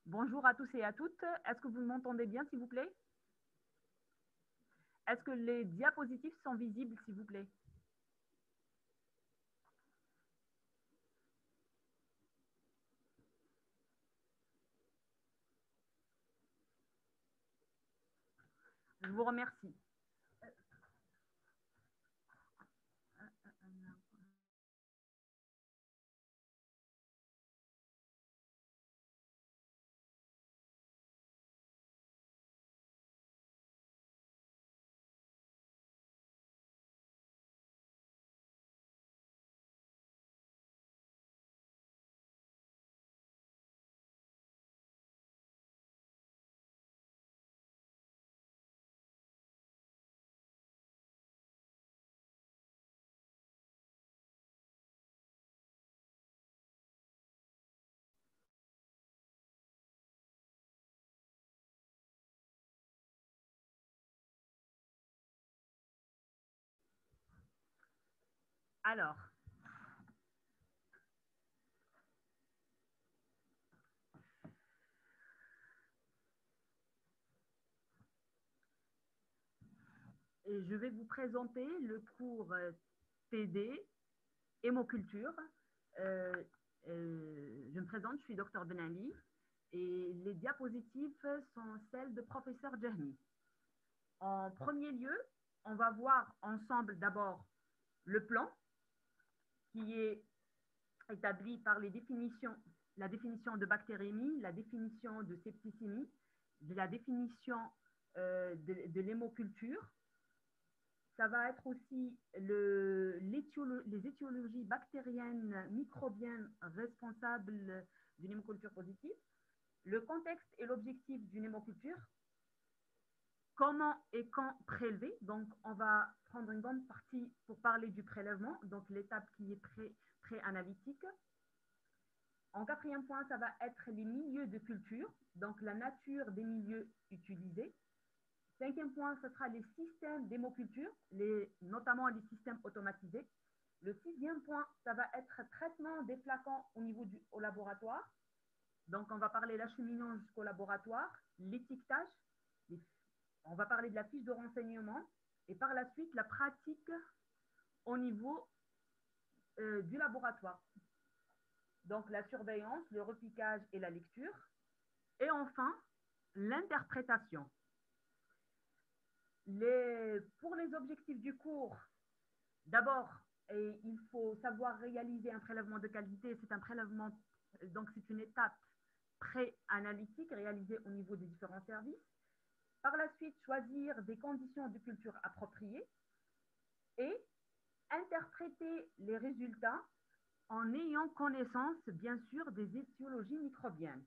Bonjour à tous et à toutes. Est-ce que vous m'entendez bien, s'il vous plaît? Est-ce que les diapositives sont visibles, s'il vous plaît? Je vous remercie. Alors, je vais vous présenter le cours TD, hémoculture. Euh, je me présente, je suis Dr Ben Ali et les diapositives sont celles de professeur Jahmi. En premier lieu, on va voir ensemble d'abord le plan qui est établi par les définitions, la définition de bactériémie, la définition de septicémie, la définition de l'hémoculture. Ça va être aussi les étiologies bactériennes, microbiennes responsables d'une hémoculture positive, le contexte et l'objectif d'une hémoculture, comment et quand prélever. Donc, on va prendre une bonne partie pour parler du prélèvement, donc l'étape qui est pré-analytique. En quatrième point, ça va être les milieux de culture, donc la nature des milieux utilisés. Cinquième point, ce sera les systèmes d'hémoculture, notamment les systèmes automatisés. Le sixième point, ça va être traitement des flacons au laboratoire. Donc, on va parler l'acheminement jusqu'au laboratoire, l'étiquetage, on va parler de la fiche de renseignement et par la suite, la pratique au niveau du laboratoire. Donc, la surveillance, le repiquage et la lecture. Et enfin, l'interprétation. Pour les objectifs du cours, d'abord, il faut savoir réaliser un prélèvement de qualité. C'est un prélèvement, donc c'est une étape pré-analytique réalisée au niveau des différents services. Par la suite, choisir des conditions de culture appropriées et interpréter les résultats en ayant connaissance, bien sûr, des étiologies microbiennes.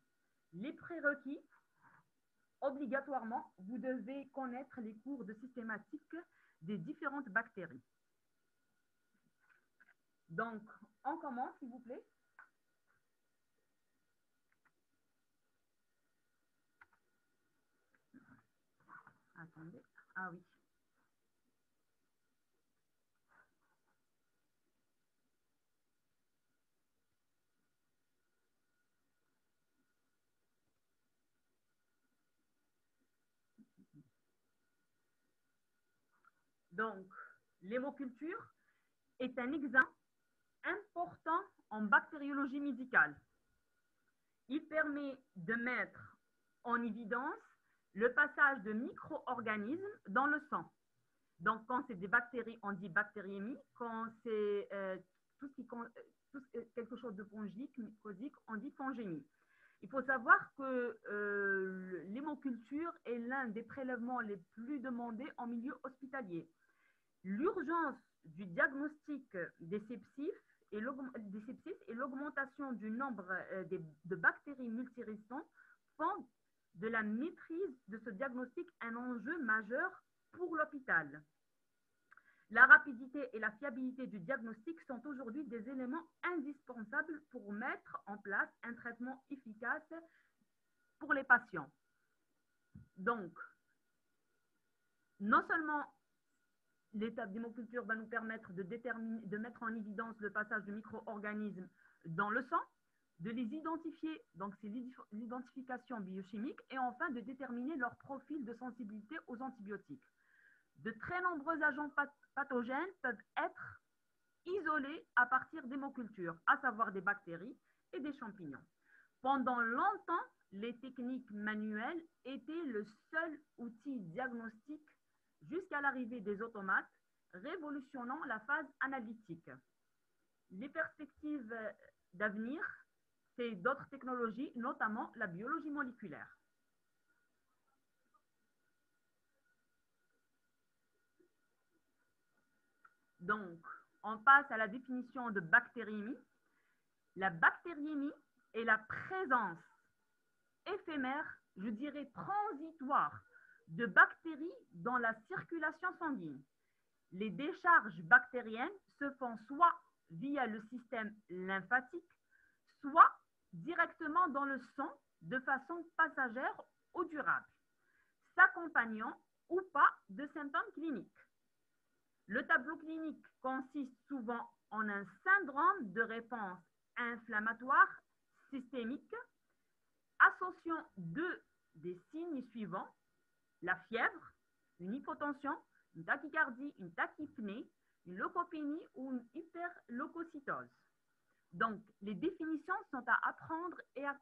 Les prérequis, obligatoirement, vous devez connaître les cours de systématique des différentes bactéries. Donc, on commence, s'il vous plaît. Attendez. Ah oui. Donc, l'hémoculture est un examen important en bactériologie médicale. Il permet de mettre en évidence le passage de micro-organismes dans le sang. Donc, quand c'est des bactéries, on dit bactériémie. Quand c'est quelque chose de fongique, mycosique, on dit fongémie. Il faut savoir que l'hémoculture est l'un des prélèvements les plus demandés en milieu hospitalier. L'urgence du diagnostic des sepsis et l'augmentation du nombre de bactéries multirésistantes font de la maîtrise de ce diagnostic un enjeu majeur pour l'hôpital. La rapidité et la fiabilité du diagnostic sont aujourd'hui des éléments indispensables pour mettre en place un traitement efficace pour les patients. Donc, non seulement l'étape d'hémoculture va nous permettre de mettre en évidence le passage de micro-organismes dans le sang, de les identifier, donc c'est l'identification biochimique, et enfin de déterminer leur profil de sensibilité aux antibiotiques. De très nombreux agents pathogènes peuvent être isolés à partir d'hémocultures, à savoir des bactéries et des champignons. Pendant longtemps, les techniques manuelles étaient le seul outil diagnostique jusqu'à l'arrivée des automates, révolutionnant la phase analytique. Les perspectives d'avenir, c'est d'autres technologies, notamment la biologie moléculaire. Donc, on passe à la définition de bactériémie. La bactériémie est la présence éphémère, je dirais transitoire, de bactéries dans la circulation sanguine. Les décharges bactériennes se font soit via le système lymphatique, soit directement dans le sang de façon passagère ou durable, s'accompagnant ou pas de symptômes cliniques. Le tableau clinique consiste souvent en un syndrome de réponse inflammatoire systémique associant deux des signes suivants: la fièvre, une hypotension, une tachycardie, une tachypnée, une leucopénie ou une hyperleucocytose. Donc, les définitions sont à apprendre et à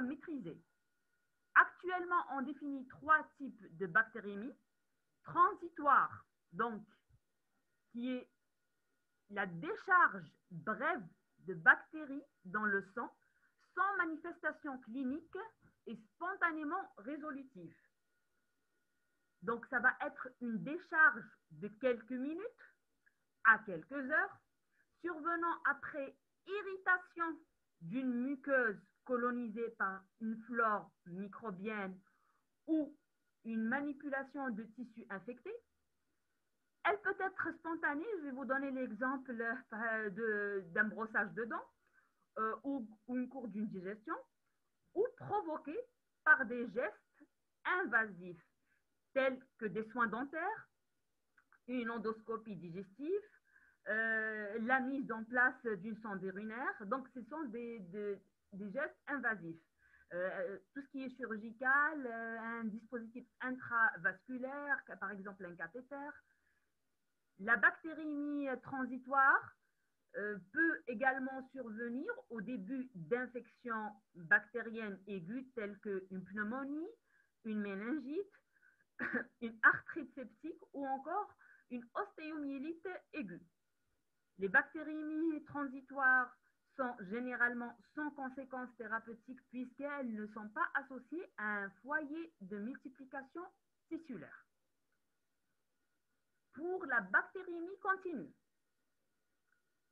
maîtriser. Actuellement, on définit trois types de bactériémie. Transitoire, donc, qui est la décharge brève de bactéries dans le sang sans manifestation clinique et spontanément résolutive. Donc, ça va être une décharge de quelques minutes à quelques heures, survenant après irritation d'une muqueuse colonisée par une flore microbienne ou une manipulation de tissus infectés. Elle peut être spontanée, je vais vous donner l'exemple d'un brossage de dents ou une cours d'une digestion, ou provoquée par des gestes invasifs tels que des soins dentaires, une endoscopie digestive, la mise en place d'une sonde urinaire. Donc, ce sont des gestes invasifs. Tout ce qui est chirurgical, un dispositif intravasculaire, par exemple un cathéter. La bactériémie transitoire peut également survenir au début d'infections bactériennes aiguës telles qu'une pneumonie, une méningite, une arthrite septique ou encore une ostéomyélite aiguë. Les bactériémies transitoires sont généralement sans conséquences thérapeutiques puisqu'elles ne sont pas associées à un foyer de multiplication tissulaire. Pour la bactériémie continue,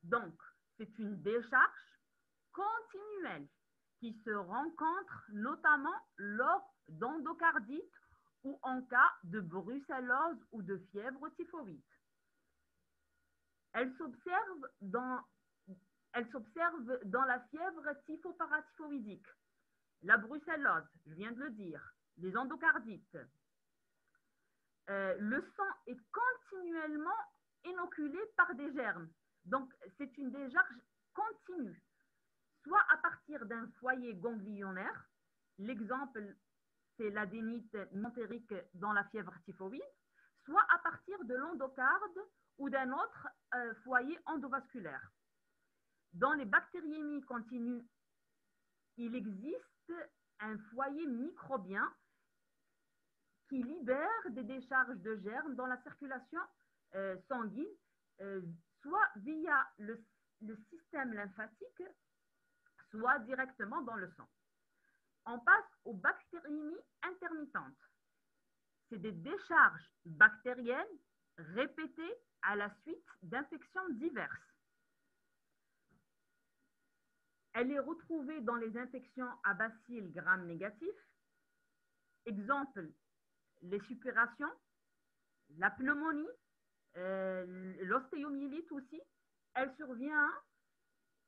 donc c'est une décharge continuelle qui se rencontre notamment lors d'endocardite ou en cas de brucellose ou de fièvre typhoïde. Elle s'observe dans la fièvre typhoparatyphoïdique, la brucellose, je viens de le dire, les endocardites. Le sang est continuellement inoculé par des germes. Donc, c'est une décharge continue, soit à partir d'un foyer ganglionnaire, l'exemple, c'est l'adénite mentérique dans la fièvre typhoïde, soit à partir de l'endocarde ou d'un autre foyer endovasculaire. Dans les bactériémies continues, il existe un foyer microbien qui libère des décharges de germes dans la circulation sanguine, soit via le système lymphatique, soit directement dans le sang. On passe aux bactériémies intermittentes. C'est des décharges bactériennes répétées à la suite d'infections diverses. Elle est retrouvée dans les infections à bacilles gram-négatifs. Exemple, les suppurations, la pneumonie, l'ostéomyélite aussi. Elle survient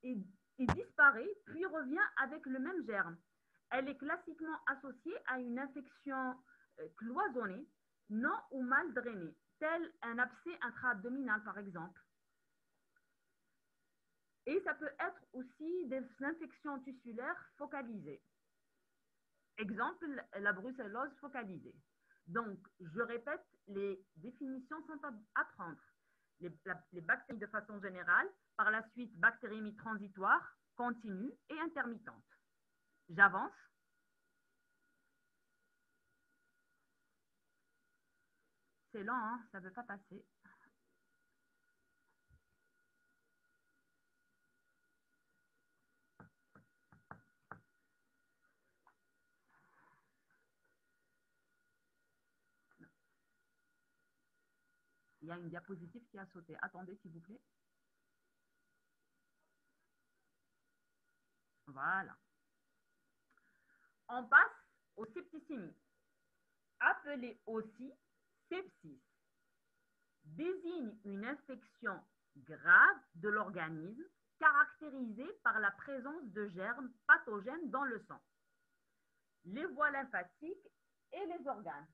et disparaît, puis revient avec le même germe. Elle est classiquement associée à une infection cloisonnée, non ou mal drainée, tel un abcès intra-abdominal par exemple. Et ça peut être aussi des infections tissulaires focalisées. Exemple, la brucellose focalisée. Donc, je répète, les définitions sont à prendre. Les bactéries de façon générale, par la suite, bactériémie transitoire, continue et intermittente. J'avance. C'est lent, hein, ça ne veut pas passer. Il y a une diapositive qui a sauté. Attendez, s'il vous plaît. Voilà. On passe aux septicémies, appelée aussi sepsis. Désigne une infection grave de l'organisme caractérisée par la présence de germes pathogènes dans le sang, les voies lymphatiques et les organes.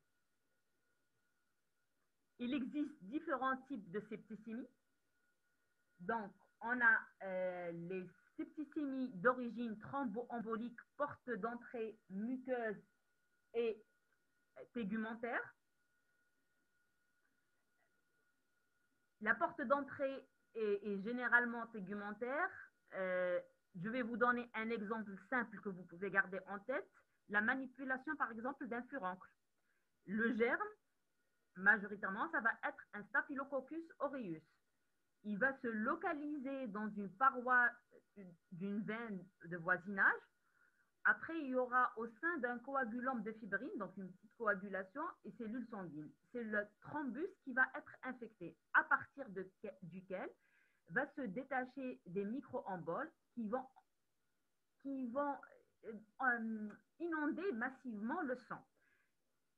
Il existe différents types de septicémie. Donc, on a les septicémies d'origine thromboembolique, porte d'entrée muqueuse et tégumentaire. La porte d'entrée est généralement tégumentaire. Je vais vous donner un exemple simple que vous pouvez garder en tête. La manipulation, par exemple, d'un furoncle. Le germe, majoritairement, ça va être un Staphylococcus aureus. Il va se localiser dans une paroi d'une veine de voisinage. Après, il y aura au sein d'un coagulum de fibrine, donc une petite coagulation, et cellules sanguines. C'est le thrombus qui va être infecté, à partir duquel va se détacher des micro-emboles qui vont inonder massivement le sang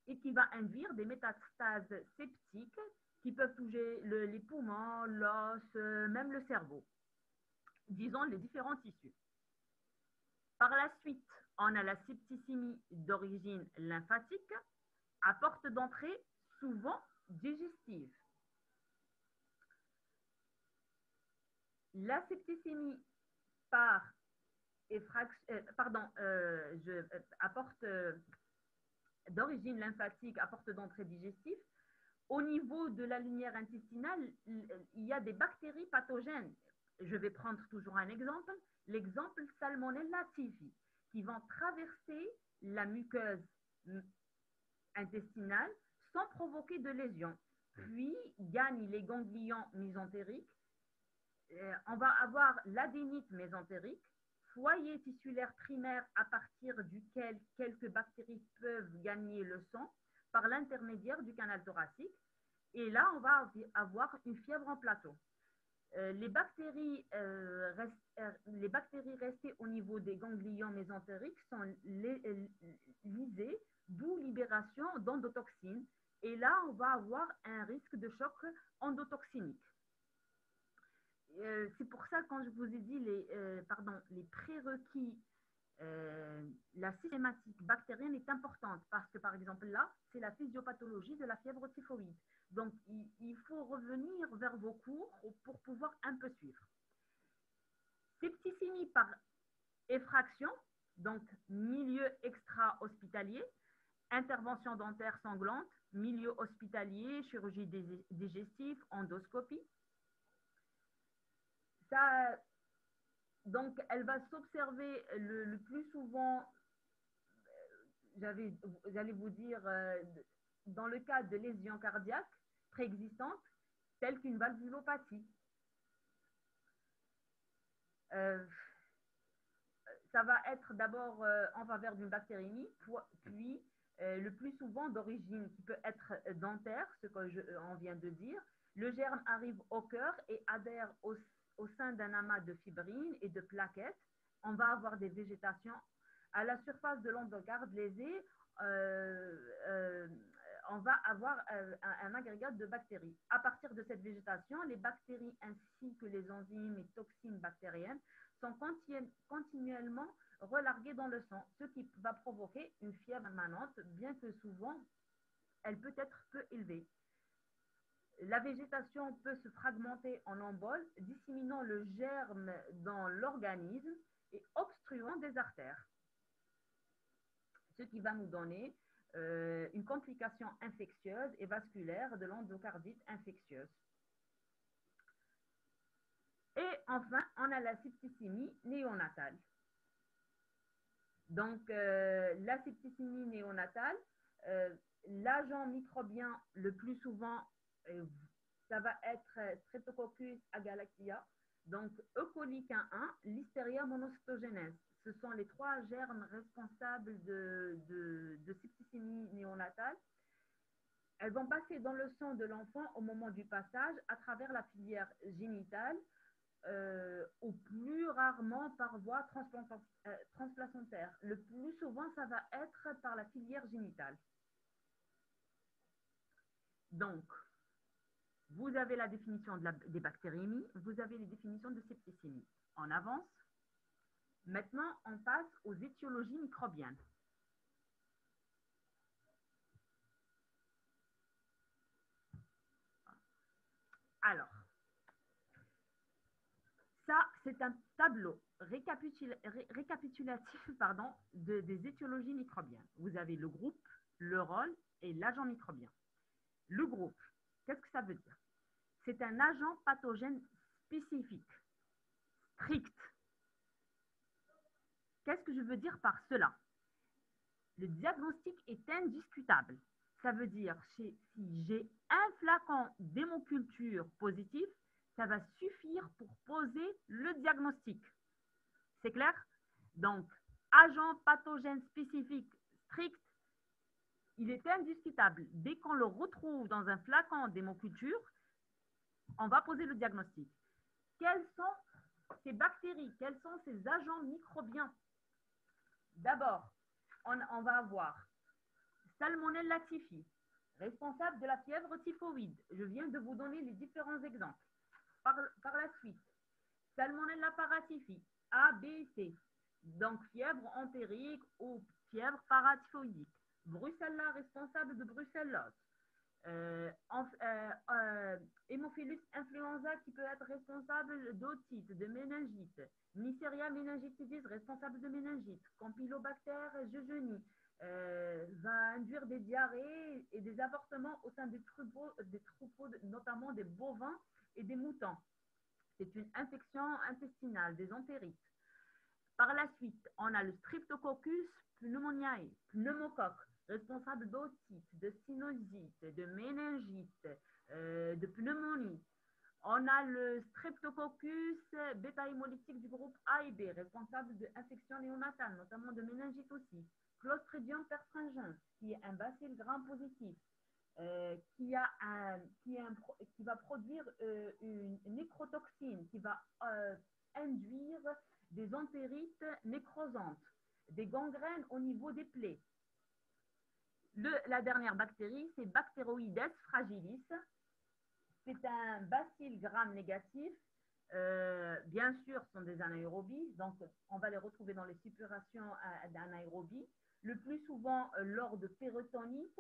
et qui va induire des métastases septiques qui peuvent toucher les poumons, l'os, même le cerveau, disons les différents tissus. Par la suite, on a la septicémie d'origine lymphatique, à porte d'entrée souvent digestive. La septicémie par d'origine lymphatique à porte d'entrée digestive, au niveau de la lignère intestinale, il y a des bactéries pathogènes. Je vais prendre toujours un exemple, l'exemple Salmonella typhi, qui vont traverser la muqueuse intestinale sans provoquer de lésions, puis gagnent les ganglions mésentériques. On va avoir l'adénite mésentérique, foyer tissulaire primaire à partir duquel quelques bactéries peuvent gagner le sang par l'intermédiaire du canal thoracique. Et là, on va avoir une fièvre en plateau. Les bactéries restées au niveau des ganglions mésentériques sont lysées, d'où libération d'endotoxines. Et là, on va avoir un risque de choc endotoxinique. C'est pour ça, quand je vous ai dit les prérequis, la systématique bactérienne est importante parce que, par exemple, là, c'est la physiopathologie de la fièvre typhoïde. Donc, il faut revenir vers vos cours pour pouvoir un peu suivre. Septicémie par effraction, donc milieu extra-hospitalier, intervention dentaire sanglante, milieu hospitalier, chirurgie digestive, endoscopie. Ça, donc, elle va s'observer le plus souvent, j'allais vous dire, dans le cas de lésions cardiaques préexistantes, telles qu'une valvulopathie. Ça va être d'abord en faveur d'une bactériémie, puis le plus souvent d'origine qui peut être dentaire, ce qu'on vient de dire. Le germe arrive au cœur et adhère au sein d'un amas de fibrines et de plaquettes. On va avoir des végétations à la surface de l'endocarde lésé. On va avoir un agrégat de bactéries. À partir de cette végétation, les bactéries ainsi que les enzymes et toxines bactériennes sont continuellement relarguées dans le sang, ce qui va provoquer une fièvre permanente, bien que souvent, elle peut être peu élevée. La végétation peut se fragmenter en emboles, disséminant le germe dans l'organisme et obstruant des artères, ce qui va nous donner une complication infectieuse et vasculaire de l'endocardite infectieuse. Et enfin, on a la septicémie néonatale. Donc, la septicémie néonatale, l'agent microbien le plus souvent, ça va être Streptococcus agalactia, donc E. coli K1, Listeria monocytogenes. Ce sont les 3 germes responsables de septicémie néonatale. Elles vont passer dans le sang de l'enfant au moment du passage à travers la filière génitale, ou plus rarement par voie transplacentaire. Le plus souvent, ça va être par la filière génitale. Donc, vous avez la définition des bactériémies, vous avez les définitions de septicémie. On avance. Maintenant, on passe aux étiologies microbiennes. Alors, ça, c'est un tableau récapitulatif des étiologies microbiennes. Vous avez le groupe, le rôle et l'agent microbien. Le groupe, qu'est-ce que ça veut dire? C'est un agent pathogène spécifique, strict. Qu'est-ce que je veux dire par cela? Le diagnostic est indiscutable. Ça veut dire si j'ai un flacon d'hémoculture positif, ça va suffire pour poser le diagnostic. C'est clair? Donc, agent pathogène spécifique strict, il est indiscutable. Dès qu'on le retrouve dans un flacon d'hémoculture, on va poser le diagnostic. Quelles sont ces bactéries? Quels sont ces agents microbiens? D'abord, on va avoir Salmonella typhi, responsable de la fièvre typhoïde. Je viens de vous donner les différents exemples. Par la suite, Salmonella paratyphi, A, B, C. Donc, fièvre entérique ou fièvre paratyphoïdique. Brucella, responsable de brucellose. Hémophilus influenza qui peut être responsable d'otite, de méningite. Neisseria meningitidis, responsable de méningite. Campylobacter jejuni va induire des diarrhées et des avortements au sein des troupeaux, notamment des bovins et des moutons. C'est une infection intestinale, des entérites. Par la suite, on a le Streptococcus pneumoniae, pneumocoque, responsable d'otite, de sinusite, de méningite, de pneumonie. On a le Streptococcus bêta-hémolytique du groupe A et B, responsable d'infections néonatales, notamment de méningite aussi. Clostridium perfringens, qui est un bacille gram-positif, qui va produire une nécrotoxine, qui va induire des entérites nécrosantes, des gangrènes au niveau des plaies. La dernière bactérie, c'est Bacteroides fragilis. C'est un bacille gram négatif. Bien sûr, ce sont des anaérobies, donc on va les retrouver dans les suppurations d'anaérobies. Le plus souvent, lors de péritonite,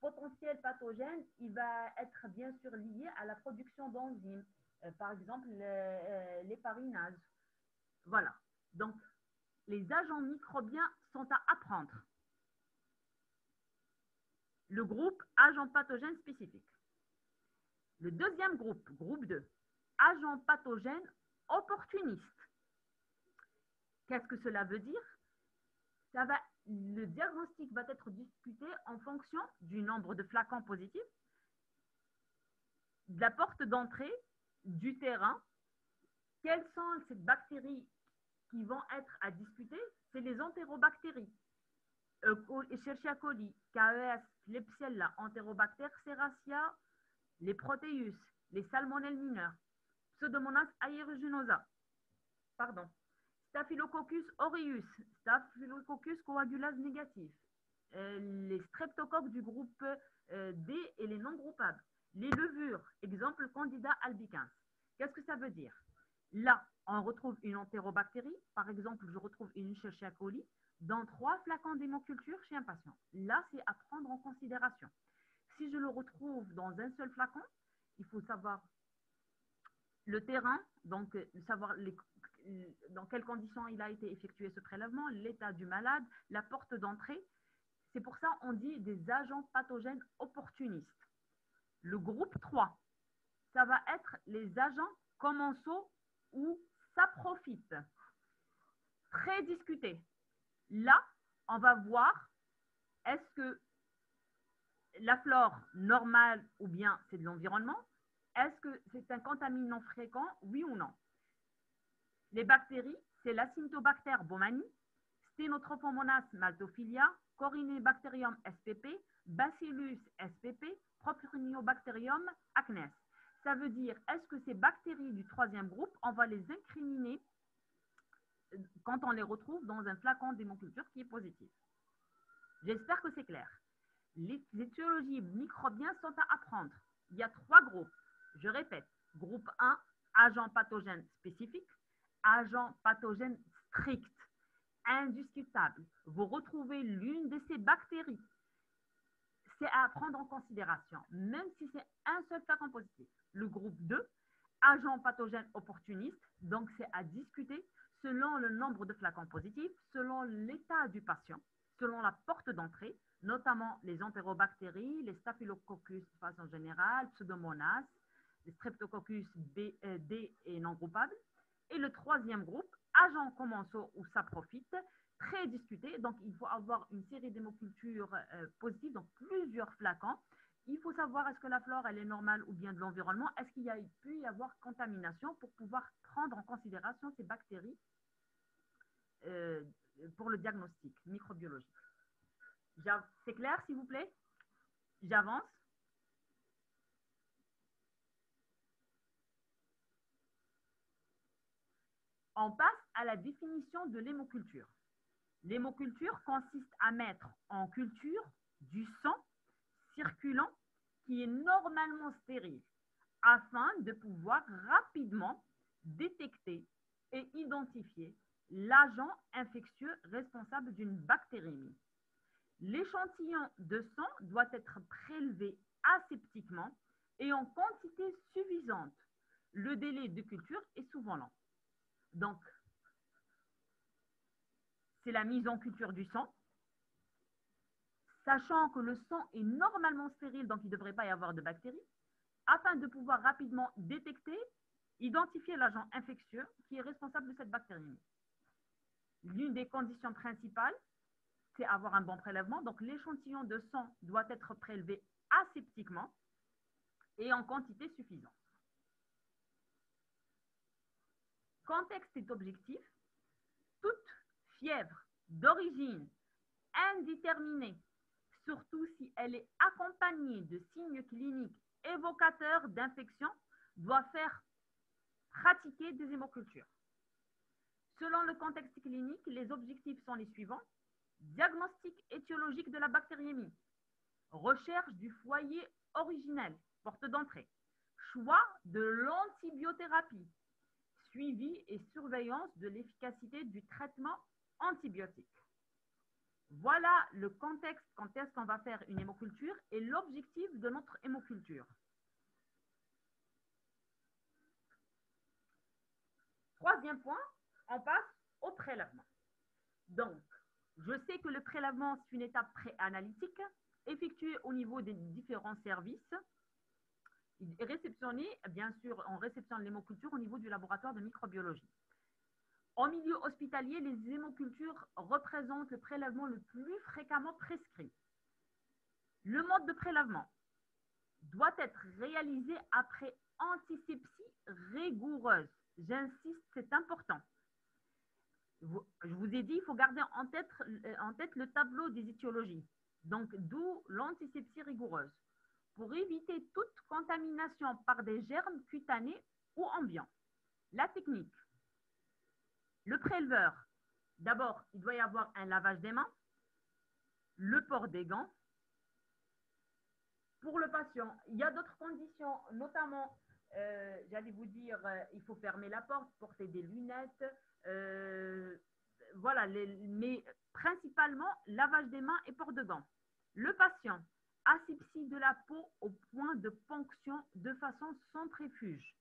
potentiel pathogène, il va être bien sûr lié à la production d'enzymes, par exemple l'héparinase. Voilà. Donc, les agents microbiens sont à apprendre. Le groupe agents pathogènes spécifiques. Le deuxième groupe, groupe 2, agents pathogènes opportunistes. Qu'est-ce que cela veut dire? Le diagnostic va être discuté en fonction du nombre de flacons positifs, de la porte d'entrée, du terrain. Quelles sont ces bactéries qui vont être à discuter? C'est les entérobactéries. Escherichia coli, KES, Klebsiella, Enterobacter serratia, les Proteus, les salmonelles mineurs, Pseudomonas aeruginosa, Staphylococcus aureus, Staphylococcus coagulase négatif, les streptocoques du groupe D et les non groupables, les levures, exemple Candida albicans. Qu'est-ce que ça veut dire? Là, on retrouve une entérobactérie, par exemple, je retrouve une Escherichia coli dans 3 flacons d'hémoculture chez un patient. Là, c'est à prendre en considération. Si je le retrouve dans un seul flacon, il faut savoir le terrain, donc savoir dans quelles conditions il a été effectué ce prélèvement, l'état du malade, la porte d'entrée. C'est pour ça qu'on dit des agents pathogènes opportunistes. Le groupe 3, ça va être les agents commensaux ou saprophytes. Très discuté. Là, on va voir est-ce que la flore normale ou bien c'est de l'environnement. Est-ce que c'est un contaminant fréquent, oui ou non? Les bactéries, c'est l'Acinetobacter baumannii, Stenotrophomonas maltophilia, Corynebacterium spp, Bacillus spp, Propionibacterium acnes. Ça veut dire, est-ce que ces bactéries du troisième groupe, on va les incriminer quand on les retrouve dans un flacon d'hémoculture qui est positif? J'espère que c'est clair. Les étiologies microbiennes sont à apprendre. Il y a 3 groupes. Je répète, groupe 1, agents pathogènes spécifiques, agents pathogènes stricts, indiscutables. Vous retrouvez l'une de ces bactéries. C'est à prendre en considération, même si c'est un seul flacon positif. Le groupe 2, agents pathogènes opportunistes, donc c'est à discuter selon le nombre de flacons positifs, selon l'état du patient, selon la porte d'entrée, notamment les entérobactéries, les staphylococcus de façon générale, pseudomonas, les streptococcus B, D et non groupables. Et le troisième groupe, agents commensaux ou saprophytes, très discuté. Donc, il faut avoir une série d'hémocultures positives, donc plusieurs flacons. Il faut savoir est-ce que la flore, elle est normale ou bien de l'environnement. Est-ce qu'il peut y avoir contamination pour pouvoir prendre en considération ces bactéries pour le diagnostic microbiologique. C'est clair, s'il vous plaît? J'avance. On passe à la définition de l'hémoculture. L'hémoculture consiste à mettre en culture du sang circulant qui est normalement stérile afin de pouvoir rapidement détecter et identifier l'agent infectieux responsable d'une bactériémie. L'échantillon de sang doit être prélevé aseptiquement et en quantité suffisante. Le délai de culture est souvent lent. Donc, c'est la mise en culture du sang, sachant que le sang est normalement stérile, donc il ne devrait pas y avoir de bactéries, afin de pouvoir rapidement détecter, identifier l'agent infectieux qui est responsable de cette bactérie. L'une des conditions principales, c'est avoir un bon prélèvement. Donc, l'échantillon de sang doit être prélevé aseptiquement et en quantité suffisante. Contexte et objectif. Toute fièvre d'origine indéterminée, surtout si elle est accompagnée de signes cliniques évocateurs d'infection, doit faire pratiquer des hémocultures. Selon le contexte clinique, les objectifs sont les suivants. Diagnostic étiologique de la bactériémie. Recherche du foyer originel, porte d'entrée. Choix de l'antibiothérapie. Suivi et surveillance de l'efficacité du traitement antibiotique. Voilà le contexte quand est-ce qu'on va faire une hémoculture et l'objectif de notre hémoculture. Troisième point, on passe au prélèvement. Donc, je sais que le prélèvement, c'est une étape préanalytique effectuée au niveau des différents services et réceptionnée, bien sûr, on réceptionne l'hémoculture au niveau du laboratoire de microbiologie. En milieu hospitalier, les hémocultures représentent le prélèvement le plus fréquemment prescrit. Le mode de prélèvement doit être réalisé après antisepsie rigoureuse. J'insiste, c'est important. Je vous ai dit, il faut garder en tête le tableau des étiologies. Donc, d'où l'antisepsie rigoureuse. Pour éviter toute contamination par des germes cutanés ou ambiants. La technique. Le préleveur, d'abord, il doit y avoir un lavage des mains, le port des gants. Pour le patient, il y a d'autres conditions, notamment, j'allais vous dire, il faut fermer la porte, porter des lunettes, voilà, mais principalement lavage des mains et port de gants. Le patient, asepsie de la peau au point de ponction de façon centrifuge.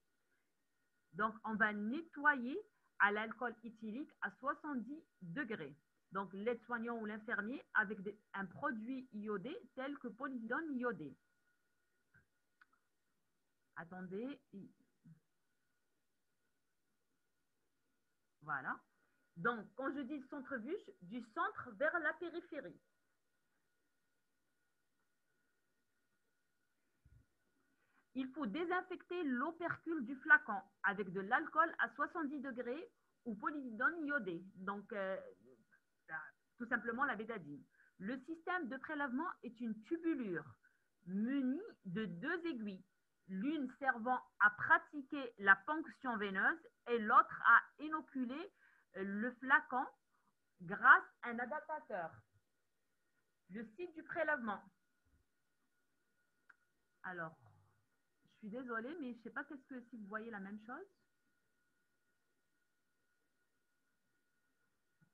Donc, on va nettoyer à l'alcool éthylique à 70 degrés. Donc, l'aide-soignant ou l'infirmier avec un produit iodé tel que polyvidone iodé. Attendez. Voilà. Donc, quand je dis centrifuge, du centre vers la périphérie. Il faut désinfecter l'opercule du flacon avec de l'alcool à 70 degrés ou polyvidone iodé. Donc, tout simplement la bétadine. Le système de prélèvement est une tubulure munie de 2 aiguilles, l'une servant à pratiquer la ponction veineuse et l'autre à inoculer le flacon grâce à un adaptateur. Le site du prélèvement. Alors, je suis désolée, mais je ne sais pas si vous voyez la même chose.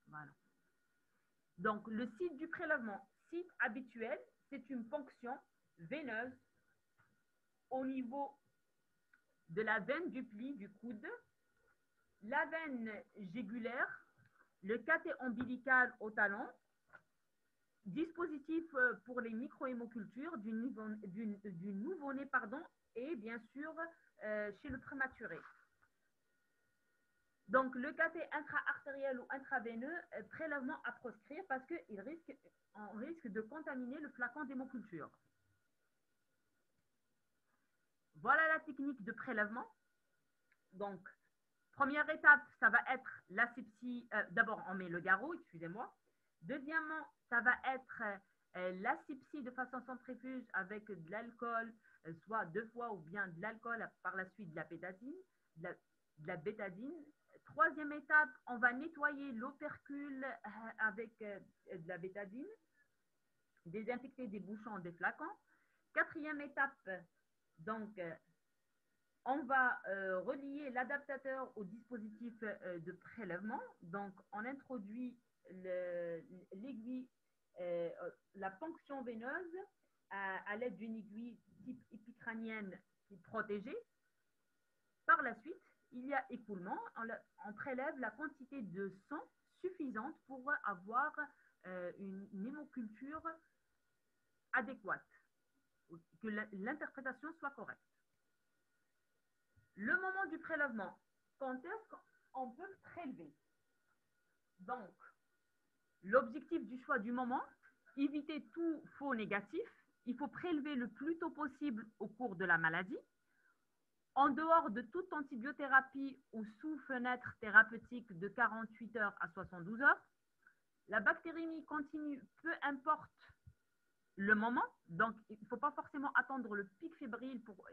Voilà. Donc, le site du prélèvement, site habituel, c'est une ponction veineuse au niveau de la veine du pli du coude, la veine jugulaire, le caté ombilical au talon, dispositif pour les micro-hémocultures du nouveau-né et bien sûr chez le prématuré. Donc, le caté intra-artériel ou intraveineux, prélèvement à proscrire parce qu'on risque de contaminer le flacon d'hémoculture. Voilà la technique de prélèvement. Donc, première étape, ça va être l'asepsie. D'abord, on met le garrot, excusez-moi. Deuxièmement, ça va être l'asepsie de façon centrifuge avec de l'alcool, soit 2 fois ou bien de l'alcool, par la suite de la bétadine, de la bétadine. Troisième étape, on va nettoyer l'opercule avec de la bétadine, désinfecter des bouchons des flacons. Quatrième étape, donc, on va relier l'adaptateur au dispositif de prélèvement. Donc, on introduit l'aiguille, la ponction veineuse à l'aide d'une aiguille type épicrânienne protégée. Par la suite, il y a écoulement. On prélève la quantité de sang suffisante pour avoir une hémoculture adéquate, que l'interprétation soit correcte. Le moment du prélèvement, quand est-ce qu'on peut prélever? Donc, l'objectif du choix du moment, éviter tout faux négatif. Il faut prélever le plus tôt possible au cours de la maladie. En dehors de toute antibiothérapie ou sous fenêtre thérapeutique de 48 heures à 72 heures, la bactériémie continue, peu importe le moment. Donc, il ne faut pas forcément attendre le pic fébrile pour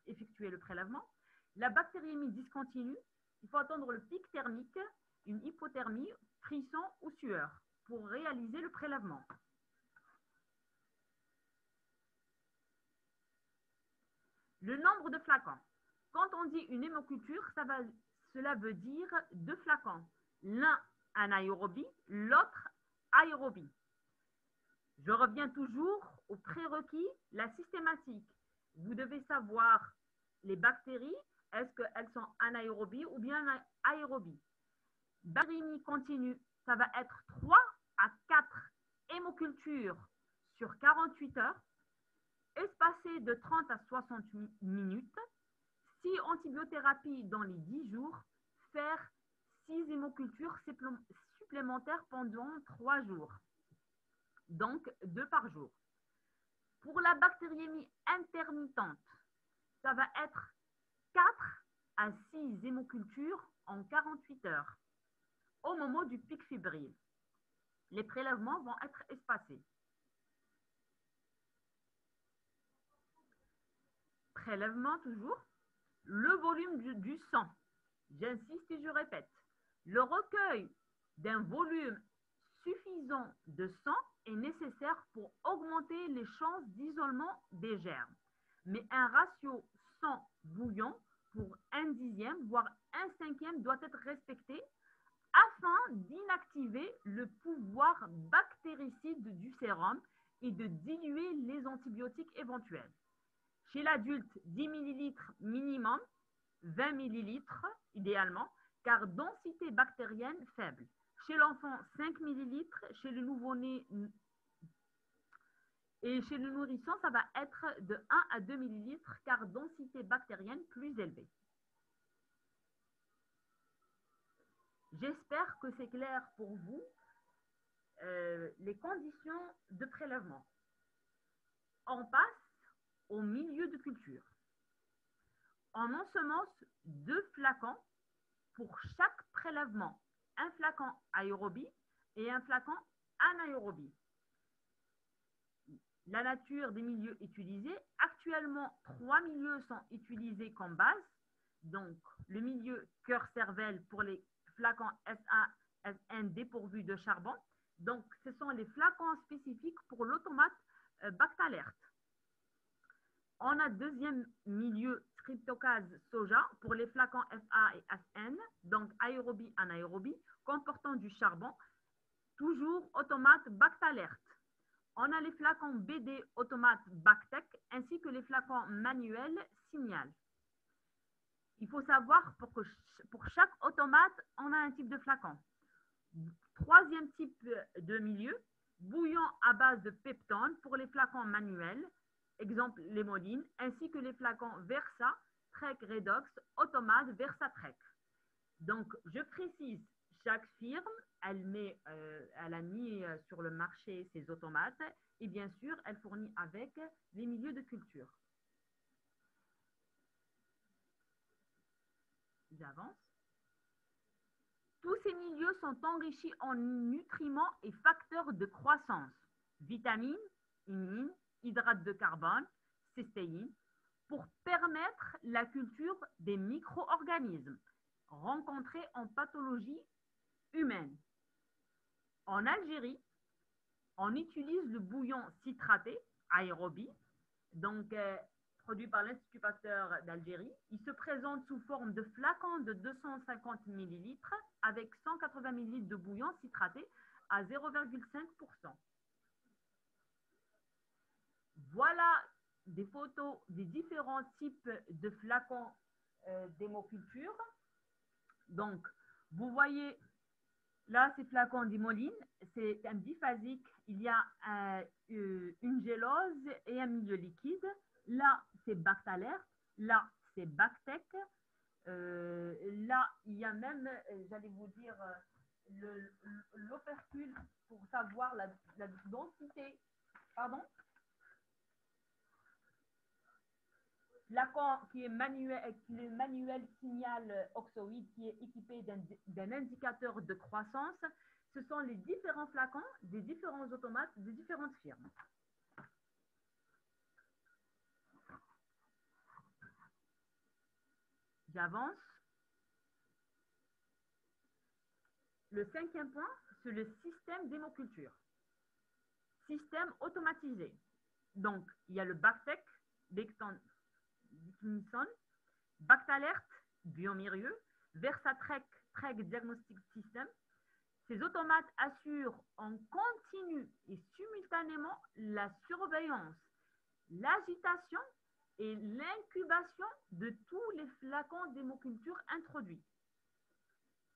effectuer le prélèvement. La bactériémie discontinue, il faut attendre le pic thermique, une hypothermie, frisson ou sueur pour réaliser le prélèvement. Le nombre de flacons. Quand on dit une hémoculture, cela veut dire 2 flacons. L'un anaérobie, l'autre aérobie. Je reviens toujours au prérequis, la systématique. Vous devez savoir les bactéries, est-ce qu'elles sont anaérobies ou bien aérobies. Bactériémie continue, ça va être 3 à 4 hémocultures sur 48 heures, espacées de 30 à 60 minutes. 6 antibiothérapie dans les 10 jours, faire 6 hémocultures supplémentaires pendant 3 jours. Donc, 2 par jour. Pour la bactériémie intermittente, ça va être 4 à 6 hémocultures en 48 heures, au moment du pic fébrile. Les prélèvements vont être espacés. Prélèvement toujours. Le volume du sang, j'insiste et je répète, le recueil d'un volume suffisant de sang est nécessaire pour augmenter les chances d'isolement des germes. Mais un ratio sang-bouillon pour 1/10, voire 1/5 doit être respecté afin d'inactiver le pouvoir bactéricide du sérum et de diluer les antibiotiques éventuels. Chez l'adulte, 10 ml minimum, 20 ml idéalement, car densité bactérienne faible. Chez l'enfant, 5 ml, chez le nouveau-né et chez le nourrisson, ça va être de 1 à 2 ml, car densité bactérienne plus élevée. J'espère que c'est clair pour vous les conditions de prélèvement. On passe au milieu de culture. On ensemence 2 flacons pour chaque prélèvement. Un flacon aérobie et un flacon anaérobie. La nature des milieux utilisés. Actuellement, 3 milieux sont utilisés comme base. Donc, le milieu cœur-cervelle pour les flacons SASN dépourvus de charbon. Donc, ce sont les flacons spécifiques pour l'automate Bactalert. On a deuxième milieu streptocase soja pour les flacons FA et SN, donc aérobie, anaérobie, comportant du charbon, toujours automate Bactalert. On a les flacons BD automate Bactec ainsi que les flacons manuels Signal. Il faut savoir pour chaque automate, on a un type de flacon. Troisième type de milieu, bouillon à base de peptone pour les flacons manuels, exemple les molines, ainsi que les flacons Versa, Trek Redox, automate Versa Trek. Donc, je précise, chaque firme, elle a mis sur le marché ses automates et bien sûr, elle fournit avec les milieux de culture. J'avance. Tous ces milieux sont enrichis en nutriments et facteurs de croissance, vitamines, imines, hydrates de carbone, cystéine, pour permettre la culture des micro-organismes rencontrés en pathologie humaine. En Algérie, on utilise le bouillon citraté, aérobie, donc produit par l'Institut Pasteur d'Algérie. Il se présente sous forme de flacon de 250 ml avec 180 ml de bouillon citraté à 0,5%. Voilà des photos des différents types de flacons d'hémoculture. Donc, vous voyez, là, c'est flacon d'hémoline. C'est un biphasique. Il y a une gélose et un milieu liquide. Là, c'est Bactalert. Là, c'est Bactec. Là, il y a même, j'allais vous dire, l'opercule pour savoir la densité. Pardon? Flacon qui est manuel signal oxoïde qui est équipé d'un indicateur de croissance. Ce sont les différents flacons des différents automates des différentes firmes. J'avance. Le cinquième point, c'est le système d'hémoculture. Système automatisé. Donc, il y a le Bactec, Becton, Bactalert, Biomérieux, Versatrek, Trek Diagnostic System. Ces automates assurent en continu et simultanément la surveillance, l'agitation et l'incubation de tous les flacons d'hémoculture introduits.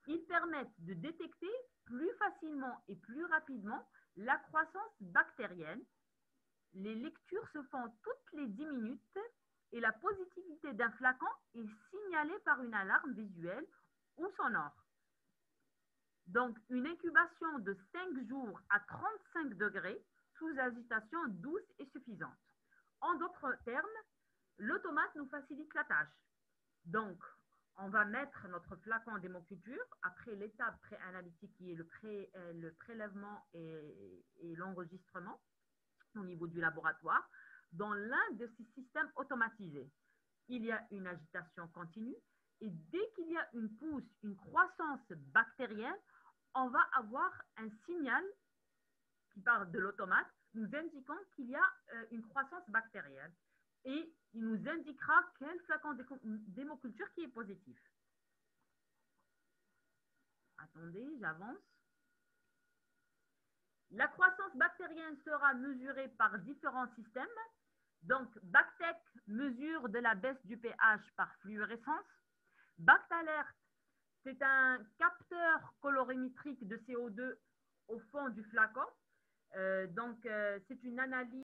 Ils permettent de détecter plus facilement et plus rapidement la croissance bactérienne. Les lectures se font toutes les 10 minutes et la positivité d'un flacon est signalée par une alarme visuelle ou sonore. Donc, une incubation de 5 jours à 35 degrés sous agitation douce et suffisante. En d'autres termes, l'automate nous facilite la tâche. Donc, on va mettre notre flacon d'hémoculture après l'étape préanalytique qui est le prélèvement et l'enregistrement au niveau du laboratoire dans l'un de ces systèmes automatisés. Il y a une agitation continue et dès qu'il y a une pousse, une croissance bactérienne, on va avoir un signal qui part de l'automate nous indiquant qu'il y a une croissance bactérienne. Et il nous indiquera quel flacon d'hémoculture qui est positif. Attendez, j'avance. La croissance bactérienne sera mesurée par différents systèmes. Donc, Bactec mesure de la baisse du pH par fluorescence. Bactalert, c'est un capteur colorimétrique de CO2 au fond du flacon. C'est une analyse